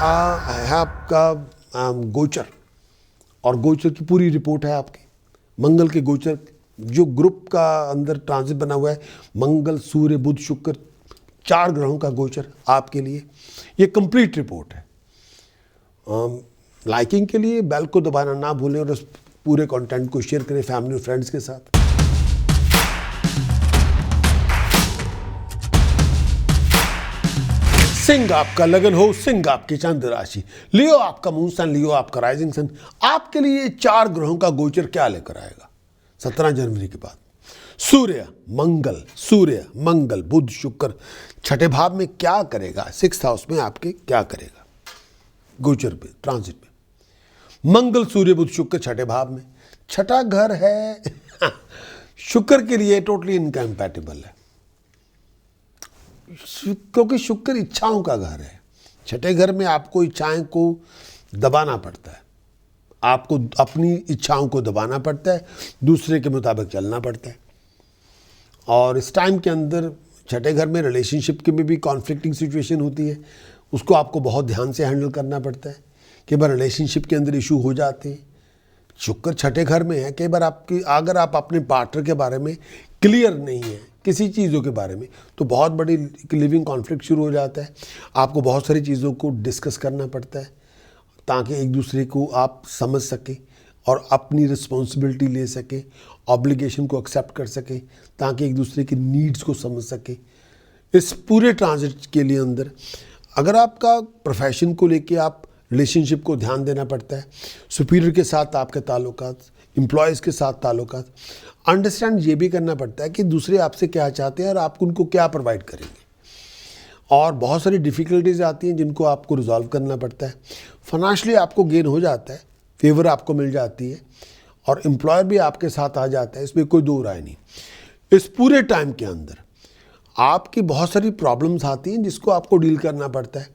है आपका गोचर, और गोचर की पूरी रिपोर्ट है आपकी। मंगल के गोचर जो ग्रुप का अंदर ट्रांजिट बना हुआ है, मंगल सूर्य बुध शुक्र 4 ग्रहों का गोचर आपके लिए, ये कंप्लीट रिपोर्ट है। लाइकिंग के लिए बेल को दबाना ना भूलें और उस पूरे कंटेंट को शेयर करें फैमिली और फ्रेंड्स के साथ। सिंह आपका लगन हो, सिंह आपकी चंद्र राशि, लियो आपका मून सन, लियो आपका राइजिंग सन। आपके लिए 4 ग्रहों का गोचर क्या लेकर आएगा 17 जनवरी के बाद। सूर्य मंगल बुध शुक्र छठे भाव में क्या करेगा, 6th हाउस में आपके क्या करेगा गोचर पे, ट्रांजिट में। मंगल सूर्य बुध शुक्र छठे भाव में, छठा घर है शुक्र के लिए टोटली इनकम्पैटिबल है, क्योंकि शुक्र इच्छाओं का घर है। छठे घर में आपको इच्छाएं को दबाना पड़ता है, आपको अपनी इच्छाओं को दबाना पड़ता है, दूसरे के मुताबिक चलना पड़ता है। और इस टाइम के अंदर छठे घर में रिलेशनशिप के में भी कॉन्फ्लिक्टिंग सिचुएशन होती है, उसको आपको बहुत ध्यान से हैंडल करना पड़ता है। कई बार रिलेशनशिप के अंदर इशू हो जाते हैं, शुक्र छठे घर में है। कई बार अगर आप अपने पार्टनर के बारे में क्लियर नहीं है किसी चीज़ों के बारे में, तो बहुत बड़ी लिविंग कॉन्फ्लिक्ट शुरू हो जाता है। आपको बहुत सारी चीज़ों को डिस्कस करना पड़ता है ताकि एक दूसरे को आप समझ सकें और अपनी रिस्पॉन्सिबिलिटी ले सकें, ऑब्लिगेशन को एक्सेप्ट कर सकें, ताकि एक दूसरे की नीड्स को समझ सकें। इस पूरे ट्रांजिट के लिए अंदर अगर आपका प्रोफेशन को लेके आप रिलेशनशिप को ध्यान देना पड़ता है, सुपीरियर के साथ आपके ताल्लुकात, एम्प्लॉयज़ के साथ ताल्लुकात, अंडरस्टैंड ये भी करना पड़ता है कि दूसरे आपसे क्या चाहते हैं और आप उनको क्या प्रोवाइड करेंगे। और बहुत सारी डिफ़िकल्टीज आती हैं जिनको आपको रिजॉल्व करना पड़ता है। फाइनेंशियली आपको गेन हो जाता है, फेवर आपको मिल जाती है, और एम्प्लॉयर भी आपके साथ आ जाता है, इसमें कोई दो राय नहीं। इस पूरे टाइम के अंदर आपकी बहुत सारी प्रॉब्लम्स आती हैं जिसको आपको डील करना पड़ता है,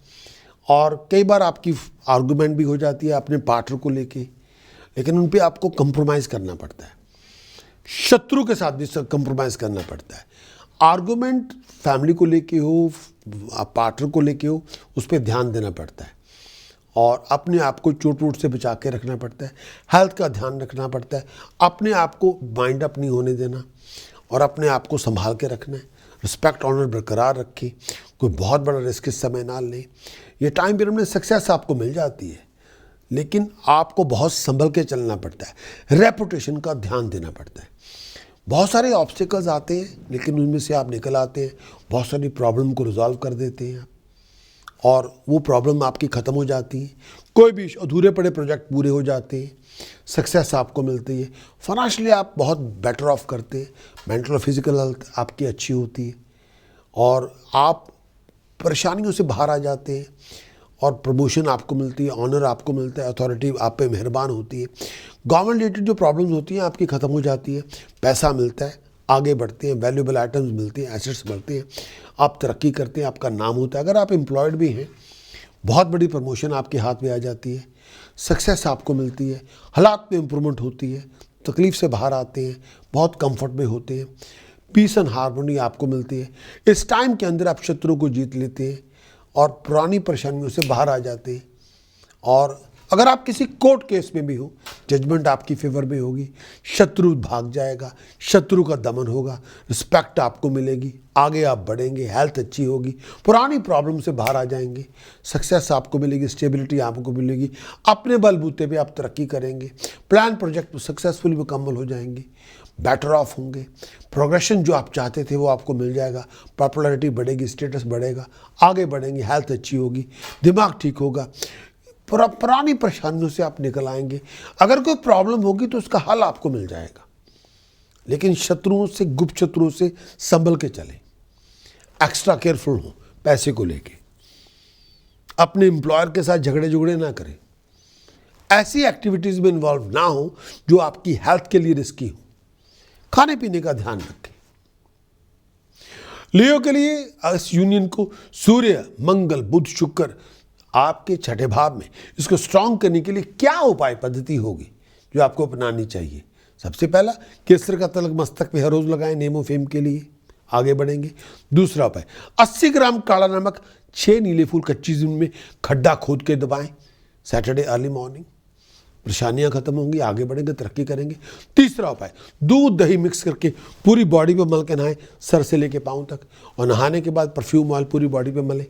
और कई बार आपकी आर्गूमेंट भी हो जाती है अपने पार्टनर को लेके, लेकिन उन पे आपको कंप्रोमाइज़ करना पड़ता है। शत्रु के साथ भी कंप्रोमाइज़ करना पड़ता है। आर्गूमेंट फैमिली को लेके हो, पार्टनर को लेके हो, उस पर ध्यान देना पड़ता है, और अपने आप को चोट वोट से बचा के रखना पड़ता है। हेल्थ का ध्यान रखना पड़ता है, अपने आप को माइंड अप नहीं होने देना और अपने आप को संभाल के रखना है। रिस्पेक्ट ऑनर बरकरार रखें, कोई बहुत बड़ा रिस्क इस समय ना लें। ये टाइम पीरियड में सक्सेस आपको मिल जाती है, लेकिन आपको बहुत संभल के चलना पड़ता है। रेपुटेशन का ध्यान देना पड़ता है। बहुत सारे ऑब्स्टिकल्स आते हैं, लेकिन उनमें से आप निकल आते हैं, बहुत सारी प्रॉब्लम को रिजॉल्व कर देते हैं आप, और वो प्रॉब्लम आपकी ख़त्म हो जाती है। कोई भी अधूरे पड़े प्रोजेक्ट पूरे हो जाते हैं, सक्सेस आपको मिलती है। फाइनेंशियली आप बहुत बेटर ऑफ करते हैं, मेंटल और फिजिकल हेल्थ आपकी अच्छी होती है, और आप परेशानियों से बाहर आ जाते हैं, और प्रमोशन आपको मिलती है, ऑनर आपको मिलता है, अथॉरिटी आप पे मेहरबान होती है। गवर्नमेंट रिलेटेड जो प्रॉब्लम्स होती हैं आपकी ख़त्म हो जाती है, पैसा मिलता है, आगे बढ़ते हैं, वैल्यूएबल आइटम्स मिलती हैं, एसेट्स बढ़ते हैं, आप तरक्की करते हैं, आपका नाम होता है। अगर आप एम्प्लॉयड भी हैं, बहुत बड़ी प्रमोशन आपके हाथ में आ जाती है, सक्सेस आपको मिलती है, हालात में इम्प्रूवमेंट होती है, तकलीफ़ से बाहर आते हैं, बहुत कंफर्ट में होते हैं, पीस एंड हार्मोनी आपको मिलती है। इस टाइम के अंदर आप शत्रु को जीत लेते हैं और पुरानी परेशानियों से बाहर आ जाते हैं। और अगर आप किसी कोर्ट केस में भी हो, जजमेंट आपकी फेवर में होगी, शत्रु भाग जाएगा, शत्रु का दमन होगा, रिस्पेक्ट आपको मिलेगी, आगे आप बढ़ेंगे, हेल्थ अच्छी होगी, पुरानी प्रॉब्लम से बाहर आ जाएंगे, सक्सेस आपको मिलेगी, स्टेबिलिटी आपको मिलेगी, अपने बलबूते पे आप तरक्की करेंगे, प्लान प्रोजेक्ट सक्सेसफुली मुकम्मल हो जाएंगे, बेटर ऑफ होंगे, प्रोग्रेशन जो आप चाहते थे वो आपको मिल जाएगा, पॉपुलैरिटी बढ़ेगी, स्टेटस बढ़ेगा, आगे बढ़ेंगे, हेल्थ अच्छी होगी, दिमाग ठीक होगा, पुरानी परेशानियों से आप निकल आएंगे। अगर कोई प्रॉब्लम होगी तो उसका हल आपको मिल जाएगा, लेकिन शत्रुओं से, गुप्त शत्रुओं से संभल के चलें, एक्स्ट्रा केयरफुल हो, पैसे को लेके अपने एम्प्लॉयर के साथ झगड़े ना करें, ऐसी एक्टिविटीज़ में इन्वॉल्व ना हो जो आपकी हेल्थ के लिए रिस्की हो, खाने पीने का ध्यान रखें। लियो के लिए इस यूनियन को सूर्य मंगल बुध शुक्र आपके छठे भाव में, इसको स्ट्रांग करने के लिए क्या उपाय पद्धति होगी जो आपको अपनानी चाहिए। सबसे पहला, केसर का तिलक मस्तक पे हर रोज़ लगाएं नेमो फेम के लिए, आगे बढ़ेंगे। दूसरा उपाय, 80 ग्राम काला नमक 6 नीले फूल कच्ची ज़मीन में खड्डा खोद के दबाएं सैटरडे अर्ली मॉर्निंग। परेशानियां खत्म होंगी, आगे बढ़ेंगे, तरक्की करेंगे। तीसरा उपाय, दूध दही मिक्स करके पूरी बॉडी पे मल के नहाएं, सर से लेके पाँव तक, और नहाने के बाद परफ्यूम ऑयल पूरी बॉडी पे मलें।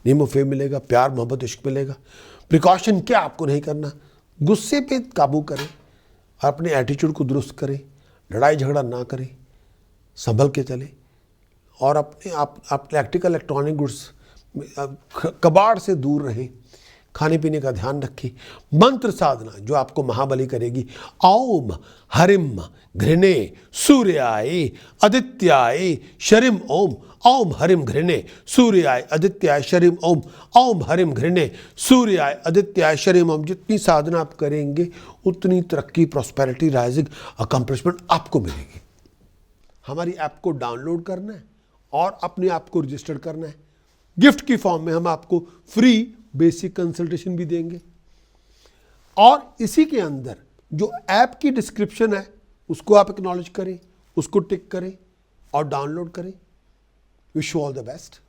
नीमोफेम मिलेगा, प्यार मोहब्बत इश्क मिलेगा। प्रिकॉशन क्या आपको नहीं करना, गुस्से पे काबू करें, अपने एटीट्यूड को दुरुस्त करें, लड़ाई झगड़ा ना करें, संभल के चलें, और अपने इलेक्ट्रिकल इलेक्ट्रॉनिक गुड्स कबाड़ से दूर रहें। खाने पीने का ध्यान रखें। मंत्र साधना जो आपको महाबली करेगी, ओम हरिम घृणे सूर्याय आदित्याय शरिम ओम, ओम हरिम घृणे सूर्याय आदित्याय शरिम ओम, ओम हरिम घृणे सूर्याय आदित्याय शरिम ओम। जितनी साधना आप करेंगे उतनी तरक्की, प्रॉस्पेरिटी, राइजिंग, अकम्प्लिशमेंट आपको मिलेगी। हमारी ऐप को डाउनलोड करना है और अपने आप को रजिस्टर करना है। गिफ्ट की फॉर्म में हम आपको फ्री बेसिक कंसल्टेशन भी देंगे, और इसी के अंदर जो ऐप की डिस्क्रिप्शन है उसको आप एक्नॉलेज करें, उसको टिक करें और डाउनलोड करें। Wish you all the best.